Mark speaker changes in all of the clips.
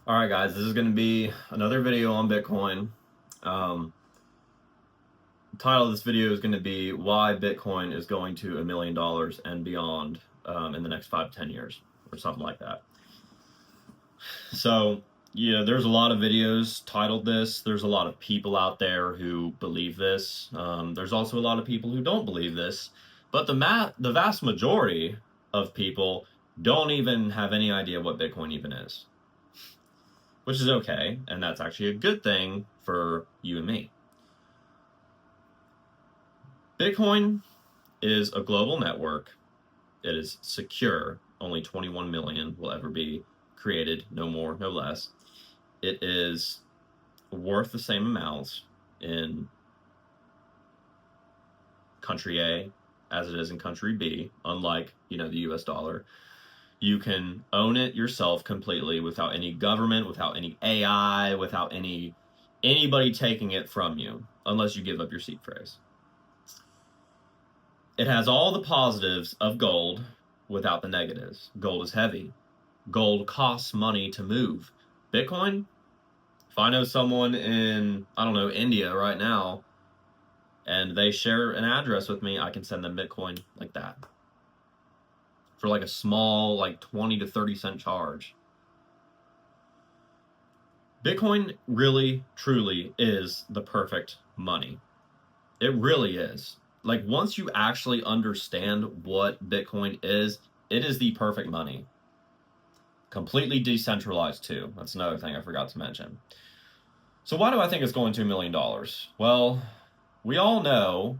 Speaker 1: All right, guys, this is going to be another video on Bitcoin. The title of this video is going to be why Bitcoin is going to $1 million and beyond in the next 5 to 10 years or something like that. So, yeah, there's a lot of videos titled this. There's a lot of people out there who believe this. There's also a lot of people who don't believe this. But the vast majority of people don't even have any idea what Bitcoin even is, which is okay, and that's actually a good thing for you and me. Bitcoin is a global network. It is secure. Only 21 million will ever be created, no more, no less. It is worth the same amounts in country A as it is in country B, unlike, the US dollar. You can own it yourself completely without any government, without any AI, without anybody taking it from you, unless you give up your seed phrase. It has all the positives of gold without the negatives. Gold is heavy. Gold costs money to move. Bitcoin, if I know someone in, India right now, and they share an address with me, I can send them Bitcoin like that for like a small, 20 to 30 cent charge. Bitcoin really, truly is the perfect money. It really is. Like, once you actually understand what Bitcoin is, it is the perfect money. Completely decentralized, too. That's another thing I forgot to mention. So why do I think it's going to $1 million? Well, we all know,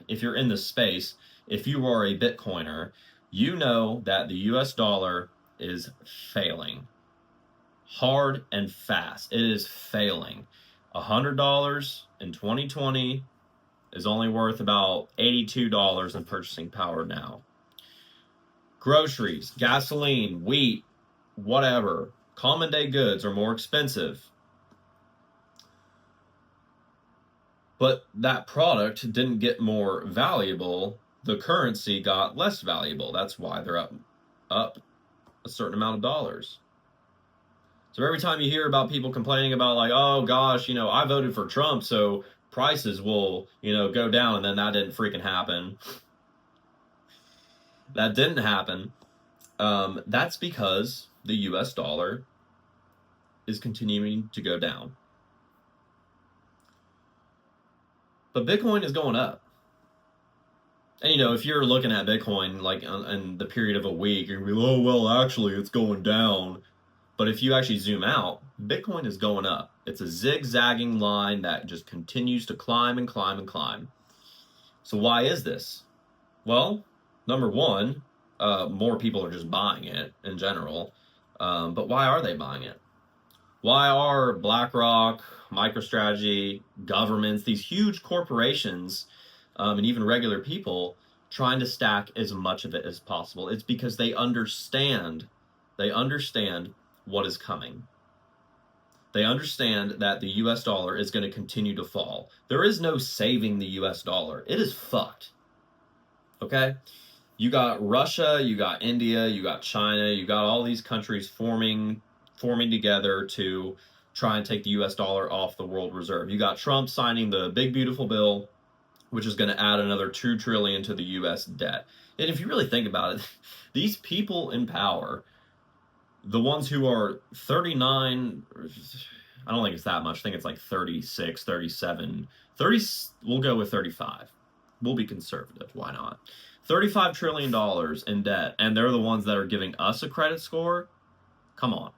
Speaker 1: if you're in this space, if you are a Bitcoiner, you know that the US dollar is failing. Hard and fast. It is failing. $100 in 2020 is only worth about $82 in purchasing power now. Groceries, gasoline, wheat, whatever, common day goods are more expensive. But that product didn't get more valuable. The currency got less valuable. That's why they're up a certain amount of dollars. So every time you hear about people complaining about, like, oh gosh, I voted for Trump, so prices will, go down, and then that didn't freaking happen. That didn't happen. That's because the US dollar is continuing to go down. But Bitcoin is going up. And if you're looking at Bitcoin like in the period of a week, you're gonna be, oh well, actually it's going down. But if you actually zoom out, Bitcoin is going up. It's a zigzagging line that just continues to climb and climb and climb. So why is this? Well, number one, more people are just buying it in general. But why are they buying it? Why are BlackRock, MicroStrategy, governments, these huge corporations, and even regular people trying to stack as much of it as possible? It's because they understand what is coming. They understand that the US dollar is going to continue to fall. There is no saving the US dollar. It is fucked. Okay? You got Russia, you got India, you got China, you got all these countries forming together to try and take the US dollar off the world reserve. You got Trump signing the big beautiful bill, which is going to add another 2 trillion to the US debt. And if you really think about it, these people in power, the ones who are 39, I don't think it's that much. I think it's like 36, 37, 30, we'll go with 35. We'll be conservative. Why not? $35 trillion in debt, and they're the ones that are giving us a credit score? Come on.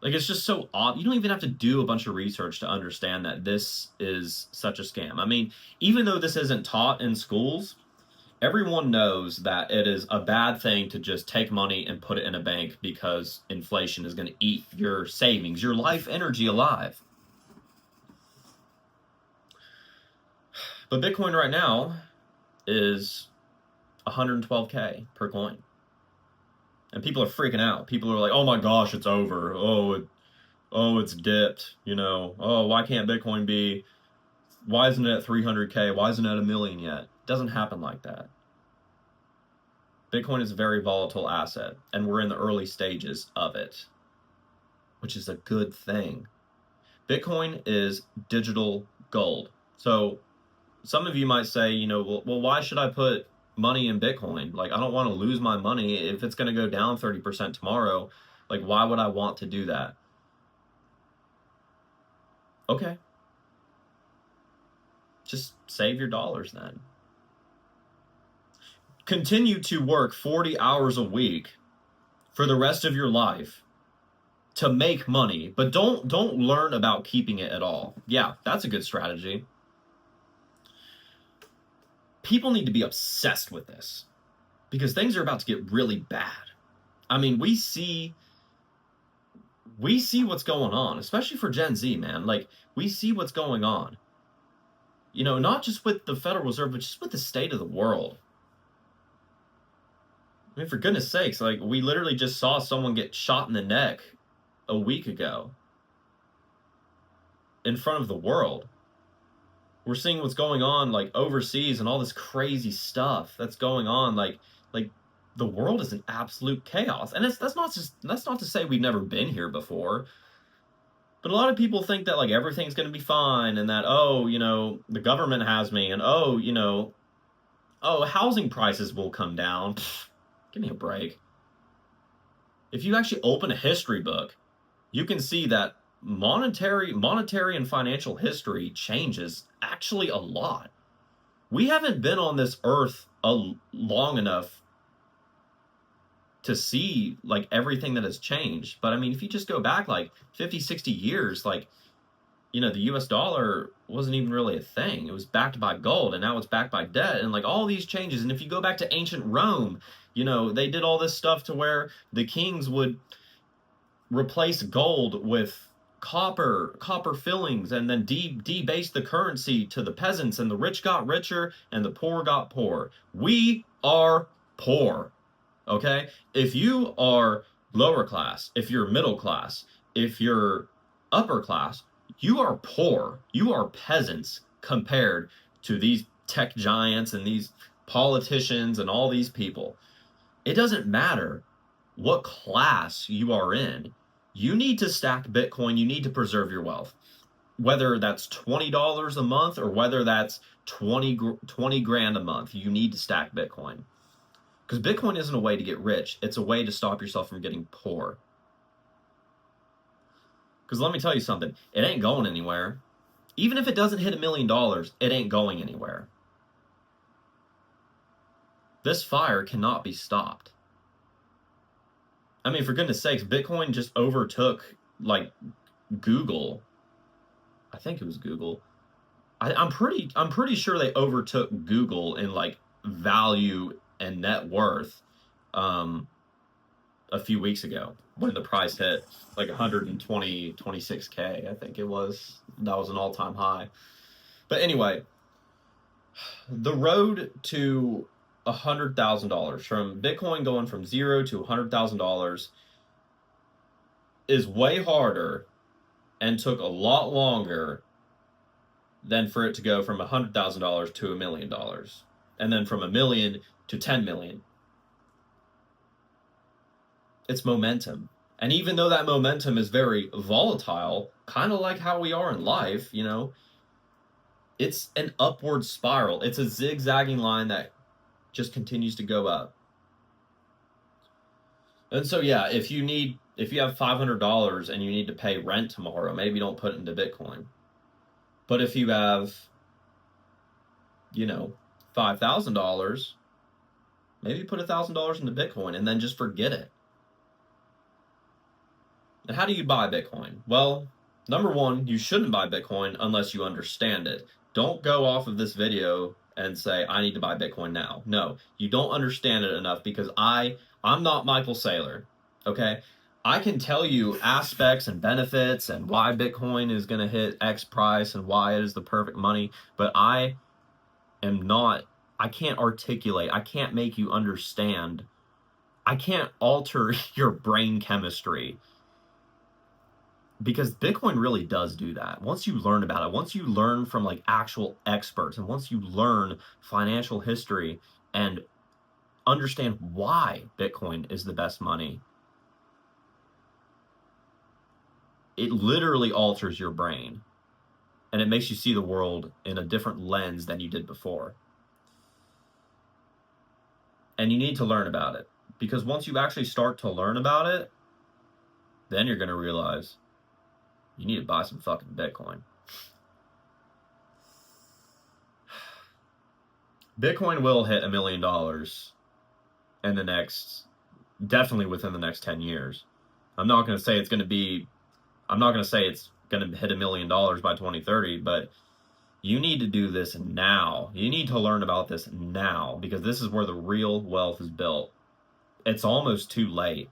Speaker 1: Like, it's just so odd. You don't even have to do a bunch of research to understand that this is such a scam. I mean, even though this isn't taught in schools, everyone knows that it is a bad thing to just take money and put it in a bank because inflation is going to eat your savings, your life energy alive. But Bitcoin right now is 112K per coin. And people are freaking out. People are like, oh my gosh, it's over. Oh, it's dipped. Oh, why can't Bitcoin be, why isn't it at 300K? Why isn't it at $1 million yet? It doesn't happen like that. Bitcoin is a very volatile asset, and we're in the early stages of it. which is a good thing. Bitcoin is digital gold. So some of you might say, you know, well, why should I put money in Bitcoin? Like, I don't want to lose my money. If it's going to go down 30% tomorrow, like, why would I want to do that? Okay. Just save your dollars then. Continue to work 40 hours a week for the rest of your life to make money, but don't learn about keeping it at all. Yeah, that's a good strategy. People need to be obsessed with this because things are about to get really bad. I mean, we see what's going on, especially for Gen Z, man. Like, we see what's going on. You know, not just with the Federal Reserve, but just with the state of the world. I mean, for goodness sakes, like, we literally just saw someone get shot in the neck a week ago in front of the world. We're seeing what's going on, like, overseas and all this crazy stuff that's going on. Like the world is in absolute chaos. And that's not to say we've never been here before. But a lot of people think that, like, everything's going to be fine and that, oh, you know, the government has me, and oh, you know, oh, housing prices will come down. Pfft, give me a break. If you actually open a history book, you can see that monetary and financial history changes actually a lot. We haven't been on this earth long enough to see, like, everything that has changed. But I mean, if you just go back like 50, 60 years, like, you know, the US dollar wasn't even really a thing. It was backed by gold, and now it's backed by debt, and like all these changes. And if you go back to ancient Rome, you know, they did all this stuff to where the kings would replace gold with copper fillings, and then debase the currency to the peasants, and the rich got richer and the poor got poor. We are poor. Okay? If you are lower class, if you're middle class, if you're upper class, you are poor. You are peasants compared to these tech giants and these politicians and all these people. It doesn't matter what class you are in. You need to stack Bitcoin. You need to preserve your wealth. Whether that's $20 a month or whether that's 20 grand a month, you need to stack Bitcoin. Because Bitcoin isn't a way to get rich. It's a way to stop yourself from getting poor. Because let me tell you something. It ain't going anywhere. Even if it doesn't hit $1 million, it ain't going anywhere. This fire cannot be stopped. I mean, for goodness sakes, Bitcoin just overtook, like, Google. I think it was Google. I'm pretty sure they overtook Google in, like, value and net worth a few weeks ago when the price hit like 126K. I think it was. That was an all-time high. But anyway, the road to $100,000, from Bitcoin going from zero to $100,000, is way harder and took a lot longer than for it to go from $100,000 to $1 million, and then from $1 million to 10 million. It's momentum. And even though that momentum is very volatile, kind of like how we are in life, you know, it's an upward spiral. It's a zigzagging line that just continues to go up. And so, yeah, if you have $500 and you need to pay rent tomorrow, maybe don't put it into Bitcoin. But if you have, you know, $5,000, maybe put $1,000 into Bitcoin and then just forget it. And how do you buy Bitcoin? Well, number one, you shouldn't buy Bitcoin unless you understand it. Don't go off of this video and say, I need to buy Bitcoin now. No, you don't understand it enough, because I'm not Michael Saylor, okay? I can tell you aspects and benefits and why Bitcoin is going to hit X price and why it is the perfect money, but I can't articulate, I can't make you understand, I can't alter your brain chemistry. Because Bitcoin really does do that. Once you learn about it, once you learn from, like, actual experts, and once you learn financial history and understand why Bitcoin is the best money, it literally alters your brain. And it makes you see the world in a different lens than you did before. And you need to learn about it. Because once you actually start to learn about it, then you're going to realize you need to buy some fucking Bitcoin. Bitcoin will hit $1 million in the next, definitely within the next 10 years. I'm not going to say it's going to hit $1 million by 2030, but you need to do this now. You need to learn about this now, because this is where the real wealth is built. It's almost too late.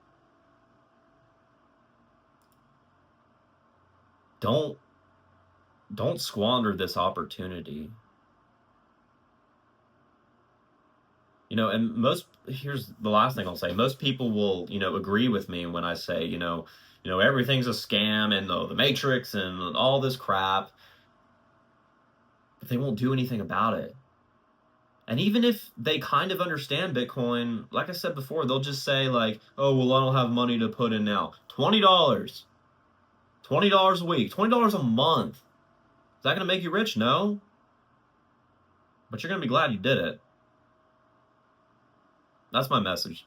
Speaker 1: Don't squander this opportunity. You know, and here's the last thing I'll say. Most people will, agree with me when I say, everything's a scam and the Matrix and all this crap. But they won't do anything about it. And even if they kind of understand Bitcoin, like I said before, they'll just say like, oh, well, I don't have money to put in now. $20. $20 a week. $20 a month. Is that going to make you rich? No. But you're going to be glad you did it. That's my message.